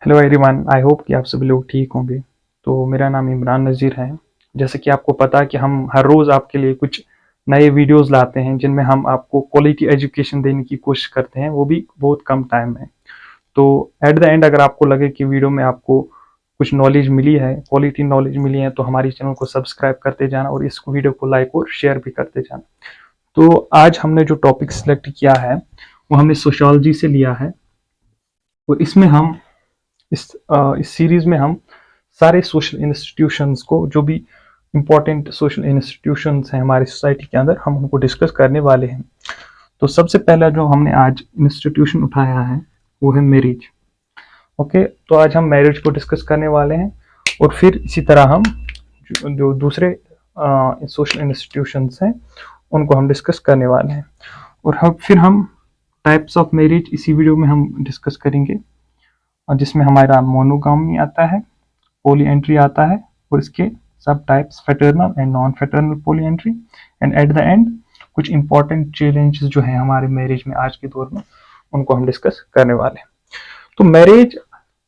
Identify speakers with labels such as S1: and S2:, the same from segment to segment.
S1: Hello everyone, I hope कि आप सभी लोग ठीक होंगे। तो मेरा नाम इमरान नज़ीर है। जैसे कि आपको पता है कि हम हर रोज़ आपके लिए कुछ नए वीडियोस लाते हैं जिनमें हम आपको क्वालिटी एजुकेशन देने की कोशिश करते हैं, वो भी बहुत कम टाइम में। तो एट द एंड अगर आपको लगे कि वीडियो में आपको कुछ नॉलेज मिली है, क्वालिटी नॉलेज मिली है, तो हमारी चैनल को सब्सक्राइब करते जाना और इस वीडियो को लाइक और शेयर भी करते जाना। तो आज हमने जो टॉपिक सिलेक्ट किया है वो हमने सोशियोलॉजी से लिया है और इसमें हम इस सीरीज में हम सारे सोशल इंस्टीट्यूशंस को, जो भी इम्पोर्टेंट सोशल इंस्टीट्यूशंस हैं हमारी सोसाइटी के अंदर, हम उनको डिस्कस करने वाले हैं। तो सबसे पहला जो हमने आज इंस्टीट्यूशन उठाया है वो है मैरिज। ओके, तो आज हम मैरिज को डिस्कस करने वाले हैं और फिर इसी तरह हम जो दूसरे सोशल इंस्टीट्यूशंस हैं उनको हम डिस्कस करने वाले हैं। और फिर हम टाइप्स ऑफ मैरिज इसी वीडियो में हम डिस्कस करेंगे, और जिसमें हमारा मोनोगामी आता है, पोली एंट्री आता है और इसके सब types fraternal and non fraternal polyandry, and at the end कुछ इंपॉर्टेंट चैलेंजेस जो है हमारे मैरिज में आज के दौर में, उनको हम डिस्कस करने वाले हैं। तो मैरिज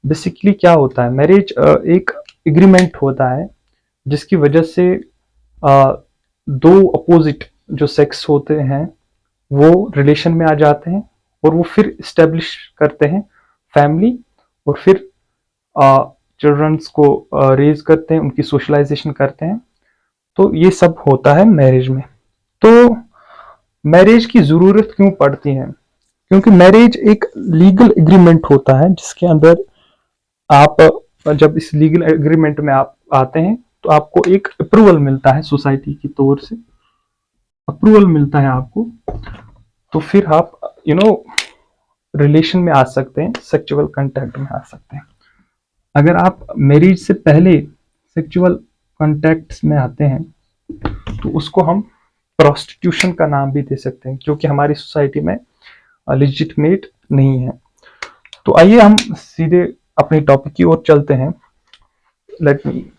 S1: बेसिकली क्या होता है? मैरिज एक एग्रीमेंट होता है जिसकी वजह से दो अपोजिट जो सेक्स होते हैं वो रिलेशन में आ जाते हैं और वो फिर इस्टेब्लिश करते हैं फैमिली, और फिर चिल्ड्रंस को रेज करते हैं, उनकी सोशलाइजेशन करते हैं। तो ये सब होता है मैरिज में। तो मैरिज की जरूरत क्यों पड़ती है? क्योंकि मैरिज एक लीगल एग्रीमेंट होता है जिसके अंदर आप जब इस लीगल एग्रीमेंट में आप आते हैं तो आपको एक अप्रूवल मिलता है सोसाइटी की तौर से, अप्रूवल मिलता है आपको। तो फिर आप रिलेशन में आ सकते हैं, सेक्सुअल कांटेक्ट में आ सकते हैं। अगर आप मैरिज से पहले सेक्सुअल कांटेक्ट्स में आते हैं तो उसको हम प्रोस्टिट्यूशन का नाम भी दे सकते हैं, क्योंकि हमारी सोसाइटी में लेजिटिमेट नहीं है। तो आइए हम सीधे अपने टॉपिक की ओर चलते हैं। लेट मी,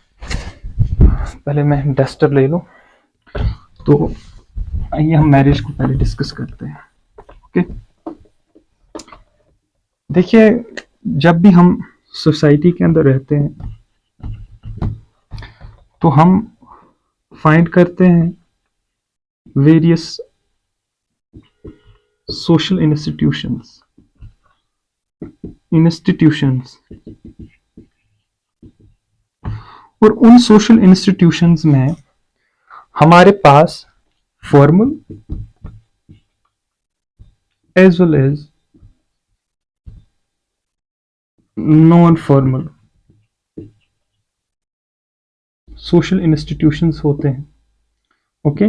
S1: पहले मैं डस्टर ले लूं। तो आइए हम मैरिज को पहले डिस्कस करते हैं। ओके, देखिए, जब भी हम सोसाइटी के अंदर रहते हैं तो हम फाइंड करते हैं वेरियस सोशल इंस्टीट्यूशंस, और उन सोशल इंस्टीट्यूशंस में हमारे पास formal as well as non formal social institutions होते हैं। ओके,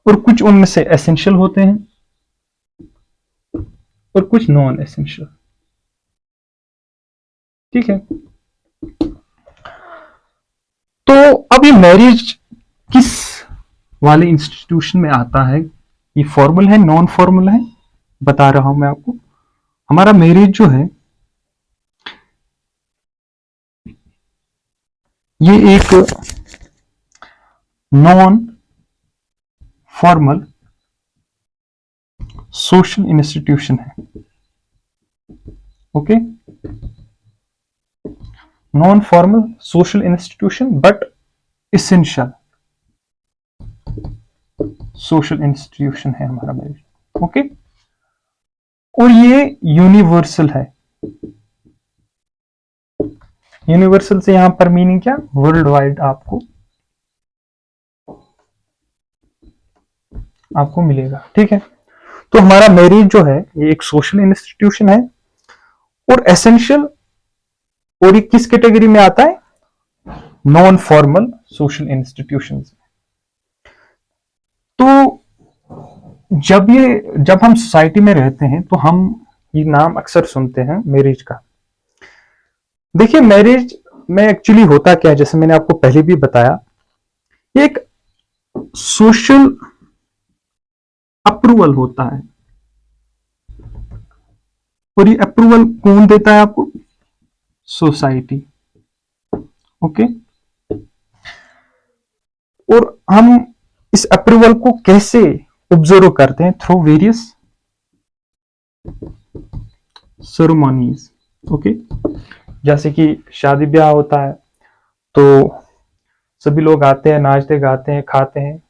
S1: और कुछ उनमें से एसेंशियल होते हैं और कुछ नॉन एसेंशियल। ठीक है, तो अब ये मैरिज किस वाले इंस्टीट्यूशन में आता है? ये फॉर्मल है, नॉन फॉर्मल है, बता रहा हूं मैं आपको। हमारा मैरिज जो है ये एक नॉन फॉर्मल सोशल इंस्टीट्यूशन है। Okay, non formal social institution but essential social institution है हमारा मैरिज। ओके, और ये यूनिवर्सल है। यूनिवर्सल से यहां पर मीनिंग क्या? वर्ल्ड वाइड आपको मिलेगा। ठीक है, तो हमारा मैरिज जो है ये एक सोशल इंस्टीट्यूशन है और एसेंशियल, और ये किस कैटेगरी में आता है? Non formal social institutions. तो जब हम सोसाइटी में रहते हैं तो हम ये नाम अक्सर सुनते हैं मैरिज का। देखिए, मैरिज में एक्चुअली होता क्या है, जैसे मैंने आपको पहले भी बताया, ये एक सोशल अप्रूवल होता है। और ये अप्रूवल कौन देता है आपको? सोसाइटी। ओके, और हम इस अप्रूवल को कैसे ऑब्जर्व करते हैं? Through various ceremonies. ओके, जैसे कि शादी ब्याह होता है तो सभी लोग आते हैं, नाचते गाते हैं, खाते हैं।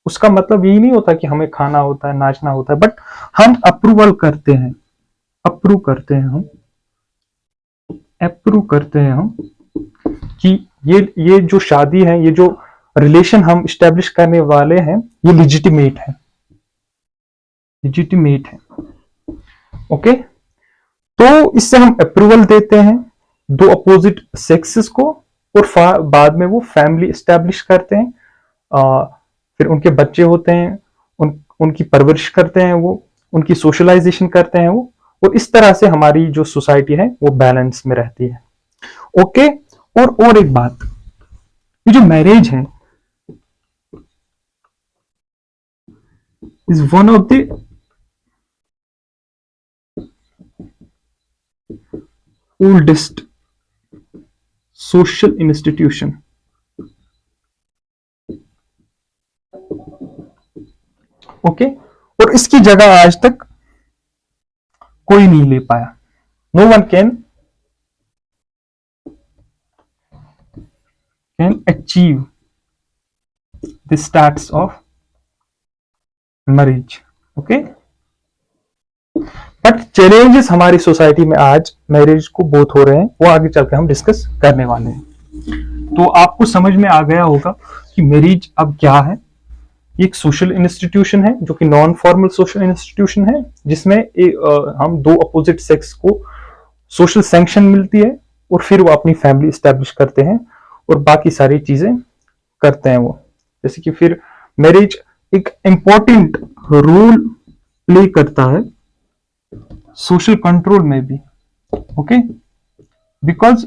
S1: उसका मतलब यही नहीं होता कि हमें खाना होता है, नाचना होता है, बट हम अप्रूवल करते हैं, अप्रूव करते हैं हम, अप्रूव करते हैं हम कि ये जो शादी है, ये जो रिलेशन हम स्टैब्लिश करने वाले हैं, ये लिजिटिमेट है, लिजिटिमेट है। ओके, तो इससे हम अप्रूवल देते हैं दो अपोजिट सेक्सेस को, और बाद में वो फैमिली स्टैब्लिश करते हैं। फिर उनके बच्चे होते हैं, उनकी परवरिश करते हैं वो, उनकी सोशलाइजेशन करते हैं वो, और इस तरह से हमारी जो सोसाइटी है वो बैलेंस में रहती है। ओके, और एक बात, ये जो मैरिज है is one of the oldest social institution. Okay, और इसकी जगह आज तक कोई नहीं ले पाया। No one can achieve the status of marriage. Okay, but challenges हमारी सोसाइटी में आज मैरिज को बहुत हो रहे हैं, वो आगे चल के हम डिस्कस करने वाले हैं। तो आपको समझ में आ गया होगा कि मैरिज अब क्या है। एक सोशल इंस्टीट्यूशन है जो कि नॉन फॉर्मल सोशल इंस्टीट्यूशन है, जिसमें हम दो अपोजिट सेक्स को सोशल सैंक्शन मिलती है, और फिर वो अपनी फैमिली स्टैब्लिश करते हैं और बाकी सारी चीजें करते हैं वो। जैसे कि फिर मैरिज एक इंपॉर्टेंट रोल प्ले करता है सोशल कंट्रोल में भी। ओके, बिकॉज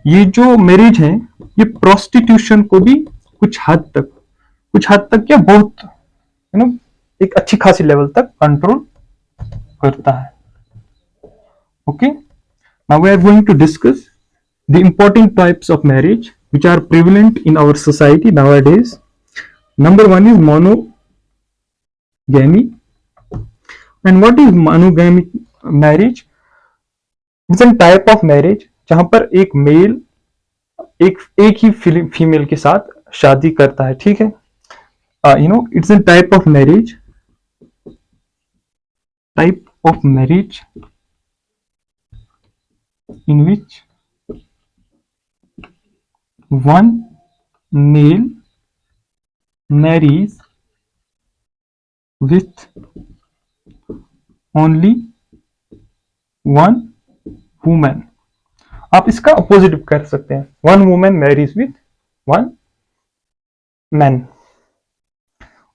S1: ये जो मैरिज है ये प्रोस्टिट्यूशन को भी कुछ हद तक क्या, बहुत एक अच्छी खासी लेवल तक कंट्रोल करता है। Okay, now we are going to discuss the important types of marriage which are prevalent in our society nowadays. Number one is monogamy. And what is monogamy marriage? It's a type of marriage जहां पर एक mail एक ही female के साथ शादी करता है। ठीक है, it's a type of marriage in which one male marries with only one woman. आप इसका अपोजिट कर सकते हैं, one woman marries with one man.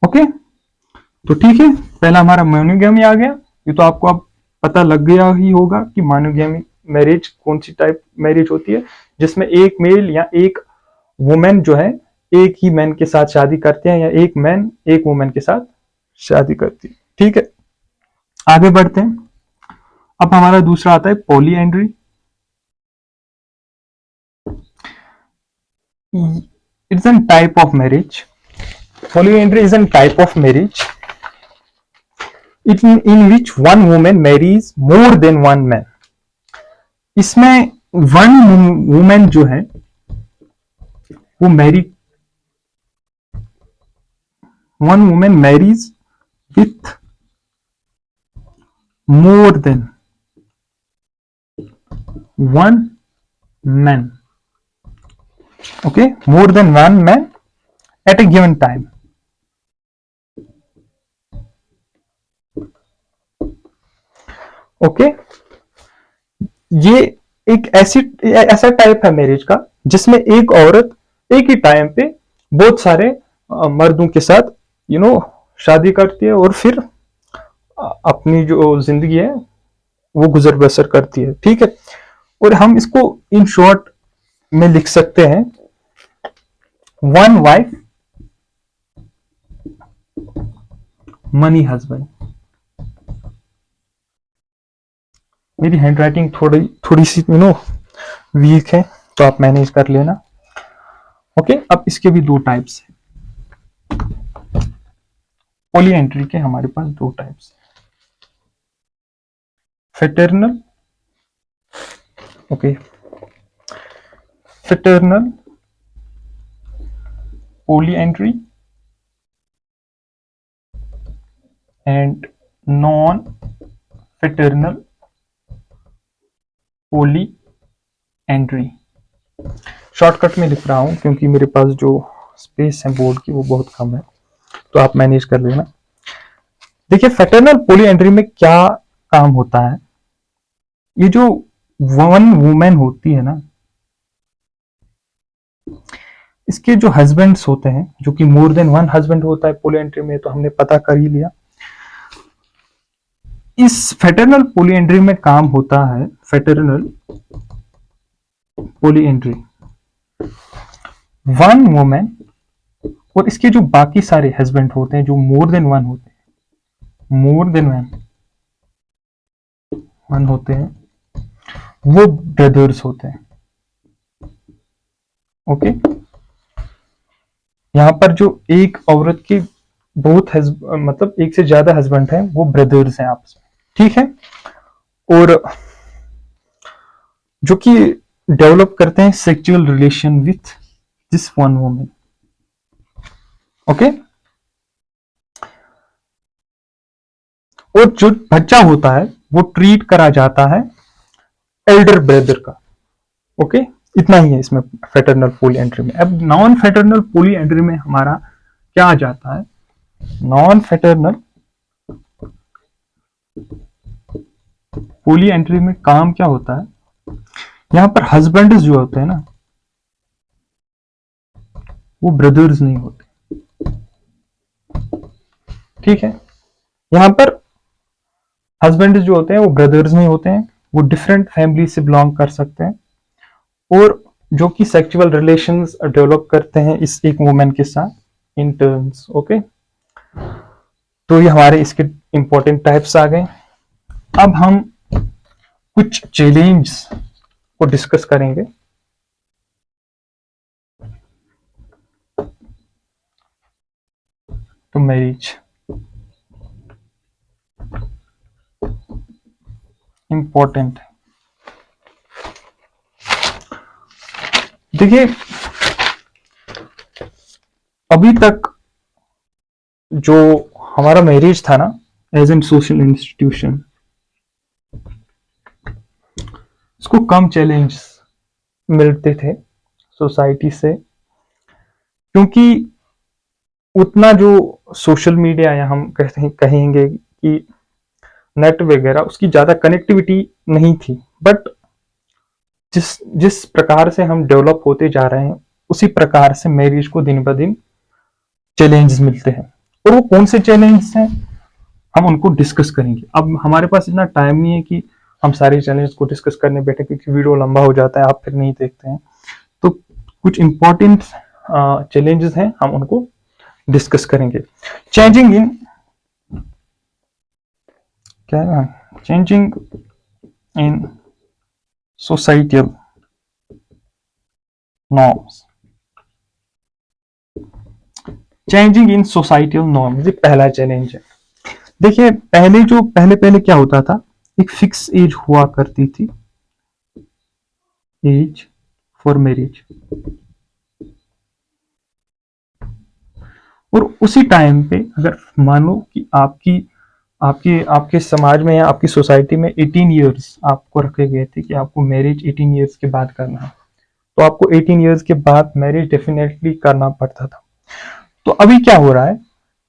S1: Okay, तो ठीक है, पहला हमारा मोनोगैमी आ गया। ये तो आपको अब पता लग गया ही होगा कि मोनोगैमी मैरिज कौन सी टाइप मैरिज होती है, जिसमें एक मेल या एक वुमेन जो है एक ही मैन के साथ शादी करते हैं, या एक मैन एक वुमेन के साथ शादी करती है। ठीक है, आगे बढ़ते हैं। अब हमारा दूसरा आता है polyandry. It's a type of marriage. Polyandry is a type of marriage in which one woman marries more than one man. इसमें वन वुमेन जो है वो one woman marries with more than one man. Okay, more than one man at a given time. Okay, ये एक ऐसा type है marriage का जिसमें एक औरत एक ही टाइम पे बहुत सारे मर्दों के साथ शादी करती है, और फिर अपनी जो जिंदगी है वो गुजर बसर करती है। ठीक है, और हम इसको इन शॉर्ट में लिख सकते हैं, वन वाइफ मनी हस्बैंड। मेरी हैंड राइटिंग थोड़ी सी वीक है, तो आप मैनेज कर लेना। ओके, अब इसके भी दो टाइप्स हैं। पॉलीएंड्री के हमारे पास दो टाइप्स हैं, fraternal okay, fraternal polyandry and non-fraternal polyandry। Shortcut में लिख रहा हूं क्योंकि मेरे पास जो स्पेस है बोर्ड की वो बहुत कम है, तो आप मैनेज कर लेना। देखिए फ्रेटर्नल पॉलीएंड्री में क्या काम होता है, ये जो वन वुमेन होती है ना, इसके जो हस्बैंड्स होते हैं, जो कि मोर देन वन हस्बैंड होता है पॉलीएंड्री में, तो हमने पता कर ही लिया। इस फ्रेटर्नल पॉलीएंड्री में काम होता है, फ्रेटर्नल पॉलीएंड्री वन वुमेन और इसके जो बाकी सारे हस्बैंड होते हैं, जो मोर देन वन होते हैं, मोर देन वन होते हैं, वो ब्रदर्स होते हैं। ओके, यहां पर जो एक औरत के बहुत मतलब एक से ज्यादा हस्बैंड हैं, वो ब्रदर्स हैं आपस में, ठीक है। और जो कि डेवलप करते हैं sexual relation with this one woman. Okay, और जो बच्चा होता है वो ट्रीट करा जाता है एल्डर ब्रदर का। ओके, इतना ही है इसमें फ्रेटर्नल पॉलीएंड्री में। अब नॉन फ्रेटर्नल पॉलीएंड्री में हमारा क्या आ जाता है, नॉन फ्रेटर्नल पॉलीएंड्री में काम क्या होता है, यहां पर हस्बैंड जो होते हैं ना, वो ब्रदर्स नहीं होते, ठीक है। यहां पर हस्बैंड जो होते हैं वो ब्रदर्स नहीं होते हैं, वो डिफरेंट फैमिली से बिलोंग कर सकते हैं, और जो कि सेक्सुअल रिलेशंस डेवलप करते हैं इस एक वुमेन के साथ इन टर्न्स। ओके, तो ये हमारे इसके इंपॉर्टेंट टाइप्स आ गए। अब हम कुछ चैलेंज को डिस्कस करेंगे। तो मैरिज इंपॉर्टेंट है। देखिए अभी तक जो हमारा मैरिज था ना, एज एन सोशल इंस्टीट्यूशन, इसको कम चैलेंज मिलते थे सोसाइटी से, क्योंकि उतना जो सोशल मीडिया या हम कहेंगे कि नेट वगैरह, उसकी ज्यादा कनेक्टिविटी नहीं थी। बट जिस जिस प्रकार से हम डेवलप होते जा रहे हैं, उसी प्रकार से मैरिज को दिन ब दिन चैलेंजेस मिलते हैं। और वो कौन से चैलेंज हैं, हम उनको डिस्कस करेंगे। अब हमारे पास इतना टाइम नहीं है कि हम सारे चैलेंज को डिस्कस करने बैठे, क्योंकि वीडियो लंबा हो जाता है, आप फिर नहीं देखते हैं। तो कुछ इंपॉर्टेंट चैलेंजेस हैं, हम उनको डिस्कस करेंगे। चेंजिंग इन क्या है, changing in societal norms, changing in societal norms, ये पहला चैलेंज है। देखिए पहले क्या होता था, एक फिक्स एज हुआ करती थी, एज फॉर मैरिज, और उसी टाइम पे अगर मानो कि आपके समाज में या आपकी सोसाइटी में 18 इयर्स आपको रखे गए थे कि आपको मैरिज 18 इयर्स के बाद करना है, तो आपको 18 इयर्स के बाद मैरिज डेफिनेटली करना पड़ता था। तो अभी क्या हो रहा है,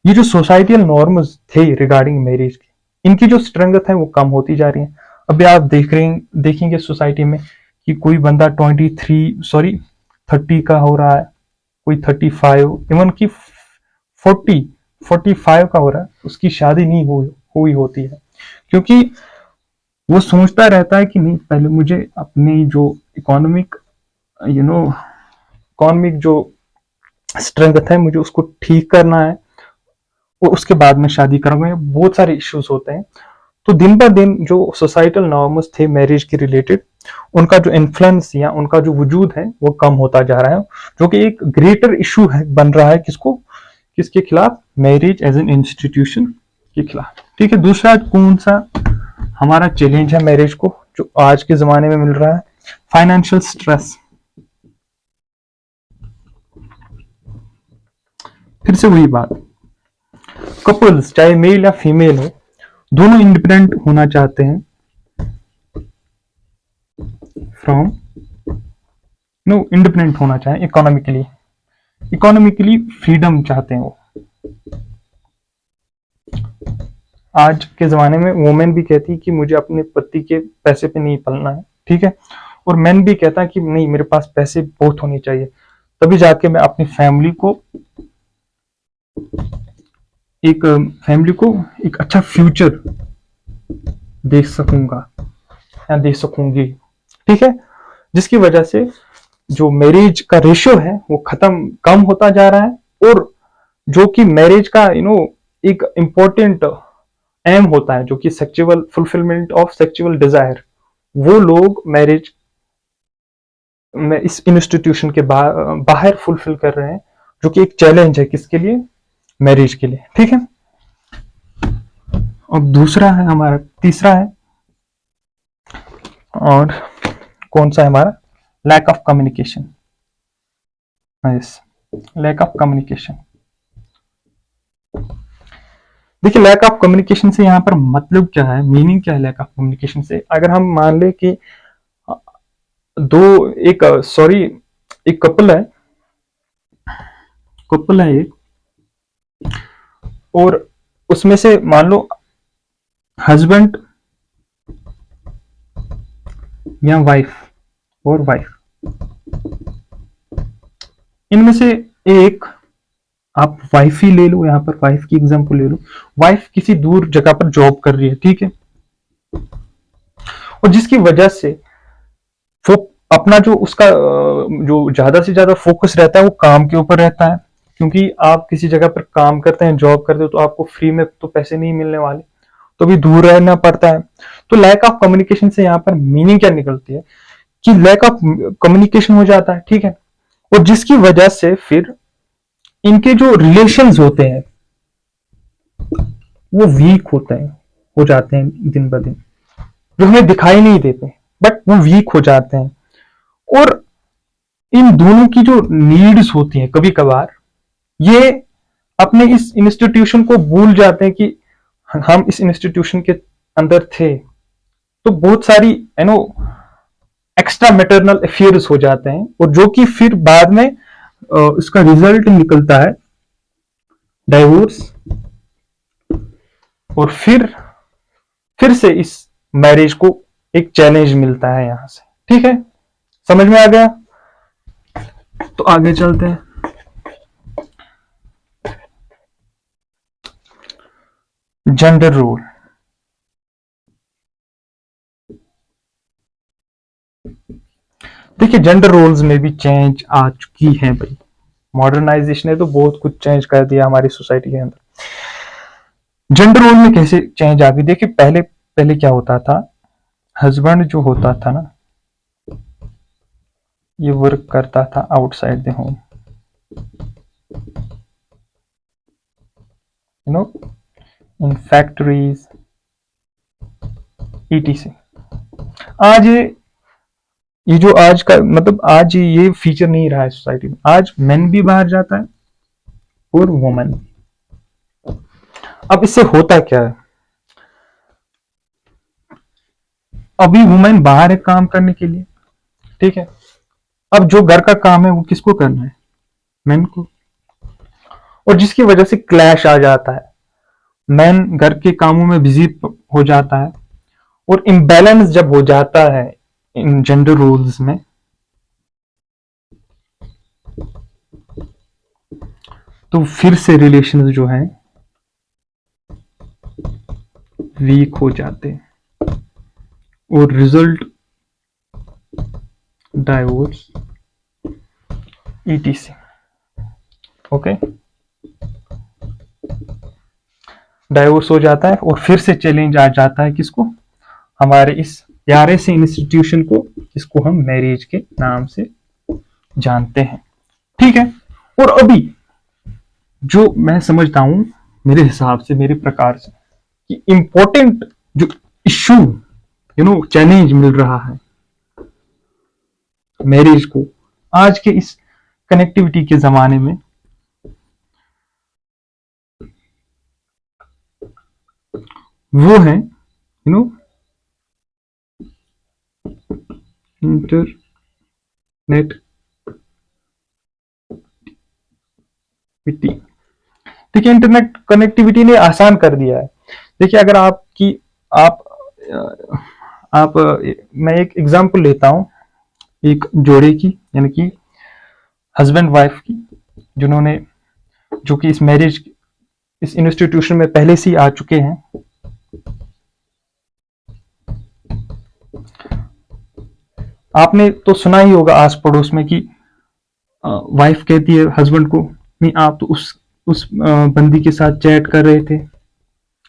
S1: ये जो सोसाइटल नॉर्म्स थे रिगार्डिंग मैरिज की, इनकी जो स्ट्रेंथ है वो कम होती जा रही है। अभी आप देखेंगे सोसाइटी में कि कोई बंदा 30 का हो रहा है, कोई 35, इवन की 45 का हो रहा है, उसकी शादी नहीं हुई होती है, क्योंकि वो सोचता रहता है कि नहीं, पहले मुझे अपनी जो इकोनॉमिक जो स्ट्रेंथ है, मुझे उसको ठीक करना है, और उसके बाद में शादी करूंगा। बहुत सारे इश्यूज होते हैं। तो दिन ब दिन जो सोसाइटल नॉर्म्स थे मैरिज के रिलेटेड, उनका जो इन्फ्लुएंस या उनका जो वजूद है वो कम होता जा रहा है, जो कि एक ग्रेटर इशू है, बन रहा है किसके खिलाफ, मैरिज एज एन इंस्टीट्यूशन के खिलाफ। ठीक है, दूसरा कौन सा हमारा चैलेंज है मैरिज को, जो आज के जमाने में मिल रहा है, फाइनेंशियल स्ट्रेस, फिर से वही बात, कपल्स चाहे मेल या फीमेल हो, दोनों इंडिपेंडेंट होना चाहते हैं फ्रॉम, नो इंडिपेंडेंट होना चाहे इकोनॉमिकली, इकोनॉमिकली फ्रीडम चाहते हैं वो। आज के जमाने में वुमेन भी कहती है कि मुझे अपने पति के पैसे पे नहीं पलना है, ठीक है, और मैन भी कहता है कि नहीं मेरे पास पैसे बहुत होने चाहिए, तभी जाके मैं अपनी फैमिली को एक अच्छा फ्यूचर दे सकूंगा या दे सकूंगी, ठीक है। जिसकी वजह से जो मैरिज का रेशियो है वो कम होता जा रहा है, और जो कि मैरिज का एक इम्पोर्टेंट एम होता है, जो कि sexual fulfilment of sexual desire, वो लोग मैरिज में इस इंस्टीट्यूशन के बाहर फुलफिल कर रहे हैं, जो कि एक चैलेंज है किसके लिए, मैरिज के लिए, ठीक है। और दूसरा है हमारा, तीसरा है, और कौन सा है हमारा, lack of communication, yes, lack of communication. देखिए लैक ऑफ कम्युनिकेशन से यहाँ पर मतलब क्या है, मीनिंग क्या है लैक ऑफ कम्युनिकेशन से। अगर हम मान ले कि एक कपल है एक, और उसमें से मान लो हस्बैंड या वाइफ और वाइफ, इनमें से एक, आप वाइफ ही ले लो, यहां पर वाइफ की एग्जांपल ले लो। वाइफ किसी दूर जगह पर जॉब कर रही है, ठीक है, और जिसकी वजह से वो अपना जो उसका जो ज्यादा से ज्यादा फोकस रहता है वो काम के ऊपर रहता है, क्योंकि आप किसी जगह पर काम करते हैं, जॉब करते हो, तो आपको फ्री में तो पैसे नहीं मिलने वाले, तो भी दूर रहना पड़ता है। तो लैक ऑफ कम्युनिकेशन से यहाँ पर मीनिंग क्या निकलती है कि लैक ऑफ कम्युनिकेशन हो जाता है, ठीक है, और जिसकी वजह से फिर इनके जो रिलेशंस होते हैं वो वीक होते हैं, हो जाते हैं दिन ब दिन, जो हमें दिखाई नहीं देते बट वो वीक हो जाते हैं। और इन दोनों की जो नीड्स होती हैं कभी कभार, ये अपने इस इंस्टीट्यूशन को भूल जाते हैं कि हम इस इंस्टीट्यूशन के अंदर थे, तो बहुत सारी एक्स्ट्रा मैटरनल अफेयर्स हो जाते हैं, और जो कि फिर बाद में इसका रिजल्ट निकलता है डाइवोर्स, और फिर से इस मैरिज को एक चैलेंज मिलता है यहां से, ठीक है, समझ में आ गया। तो आगे चलते हैं। जेंडर रोल, देखिए जेंडर रोल्स में भी चेंज आ चुकी है भाई, मॉडर्नाइजेशन ने तो बहुत कुछ चेंज कर दिया हमारी सोसाइटी के अंदर। जेंडर रोल में कैसे चेंज आ गई, देखिए पहले पहले क्या होता था, हस्बैंड जो होता था ना, ये वर्क करता था outside the home, in factories etc. आज ये जो आज का मतलब आज ये फीचर नहीं रहा है सोसाइटी में, आज मेन भी बाहर जाता है और वुमेन। अब इससे होता क्या है, अभी वुमेन बाहर है काम करने के लिए, ठीक है, अब जो घर का काम है वो किसको करना है, मेन को, और जिसकी वजह से क्लैश आ जाता है, मैन घर के कामों में बिजी हो जाता है, और इम्बैलेंस जब हो जाता है इन जेंडर रोल्स में, तो फिर से रिलेशंस जो हैं वीक हो जाते हैं, और result divorce etc, okay, divorce हो जाता है, और फिर से चैलेंज आ जाता है किसको, हमारे इस प्यारे से इंस्टीट्यूशन को, जिसको हम मैरिज के नाम से जानते हैं, ठीक है। और अभी जो मैं समझता हूं मेरे हिसाब से, मेरे प्रकार से, कि इंपॉर्टेंट जो इश्यू चैलेंज मिल रहा है मैरिज को आज के इस कनेक्टिविटी के जमाने में वो है इंटरनेट देखिए, इंटरनेट कनेक्टिविटी ने आसान कर दिया है। देखिए, अगर आप मैं एक एग्जांपल लेता हूं, एक जोड़े की, यानी कि हस्बैंड वाइफ की, जो कि इस इंस्टीट्यूशन में पहले से ही आ चुके हैं। आपने तो सुना ही होगा आस पड़ोस में कि वाइफ कहती है हस्बैंड को, नहीं आप तो उस बंदी के साथ चैट कर रहे थे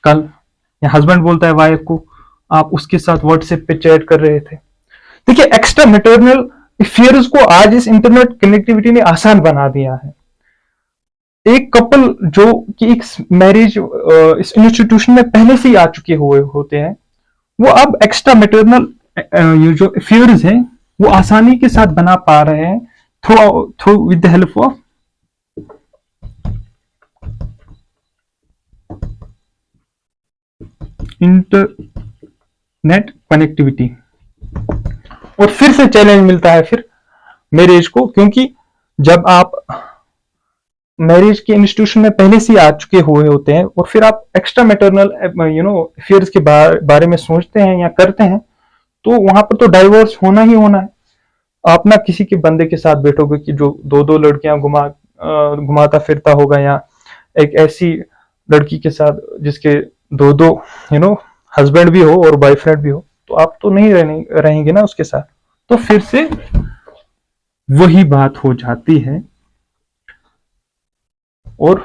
S1: कल, या हस्बैंड बोलता है वाइफ को, आप उसके साथ व्हाट्सएप पे चैट कर रहे थे। देखिए, एक्स्ट्रा मैटरनल अफेयर्स को आज इस इंटरनेट कनेक्टिविटी ने आसान बना दिया है। एक कपल जो कि एक मैरिज इस इंस्टीट्यूशन में पहले से ही आ चुके हुए होते हैं, वो अब एक्स्ट्रा मैटरनल जो अफेयर्स हैं वो आसानी के साथ बना पा रहे हैं through with the help of internet connectivity. और फिर से चैलेंज मिलता है फिर मैरिज को, क्योंकि जब आप मैरिज के इंस्टीट्यूशन में पहले से आ चुके हुए होते हैं और फिर आप एक्स्ट्रा मैटरनल अफेयर्स के बारे में सोचते हैं या करते हैं, तो वहां पर तो डाइवोर्स होना ही होना है। आप ना किसी के बंदे के साथ बैठोगे कि जो दो लड़कियां घुमाता फिरता होगा, या एक ऐसी लड़की के साथ जिसके दो हस्बैंड भी हो और बॉयफ्रेंड भी हो, तो आप तो नहीं रहेंगे ना उसके साथ। तो फिर से वही बात हो जाती है और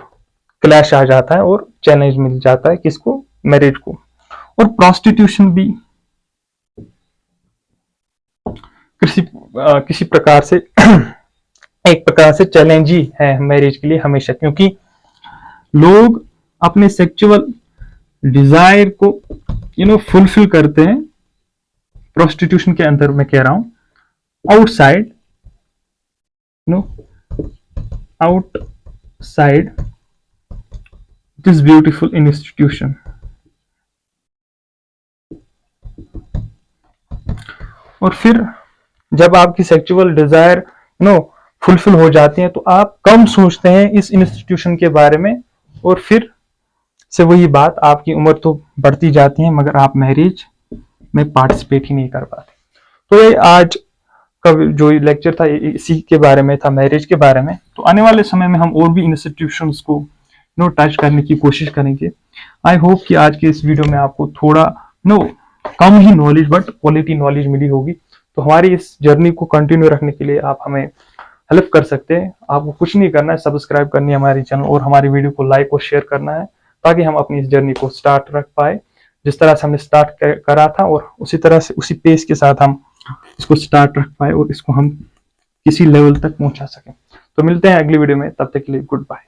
S1: क्लैश आ जाता है और चैलेंज मिल जाता है किसको, मैरिज को। और प्रोस्टिट्यूशन भी किसी प्रकार से एक प्रकार से चैलेंज ही है मैरिज के लिए हमेशा, क्योंकि लोग अपने सेक्सुअल डिजायर को फुलफिल करते हैं प्रोस्टिट्यूशन के अंदर, मैं कह रहा हूं आउटसाइड दिस ब्यूटीफुल इंस्टीट्यूशन। और फिर जब आपकी सेक्सुअल डिजायर फुलफिल हो जाती है, तो आप कम सोचते हैं इस इंस्टीट्यूशन के बारे में, और फिर से वही बात, आपकी उम्र तो बढ़ती जाती है मगर आप मैरिज में पार्टिसिपेट ही नहीं कर पाते। तो ये आज का जो लेक्चर था इसी के बारे में था, मैरिज के बारे में। तो आने वाले समय में हम और भी इंस्टीट्यूशंस को टच करने की कोशिश करेंगे। आई होप कि आज के इस वीडियो में आपको थोड़ा कम ही नॉलेज बट क्वालिटी नॉलेज मिली होगी। तो हमारी इस जर्नी को कंटिन्यू रखने के लिए आप हमें हेल्प कर सकते हैं। आपको कुछ नहीं करना है, सब्सक्राइब करनी है हमारे चैनल और हमारी वीडियो को लाइक और शेयर करना है, ताकि हम अपनी इस जर्नी को स्टार्ट रख पाए जिस तरह से हमने स्टार्ट करा था, और उसी तरह से उसी पेस के साथ हम इसको स्टार्ट रख पाए और इसको हम किसी लेवल तक पहुंचा सकें। तो मिलते हैं अगली वीडियो में, तब तक के लिए गुड बाय।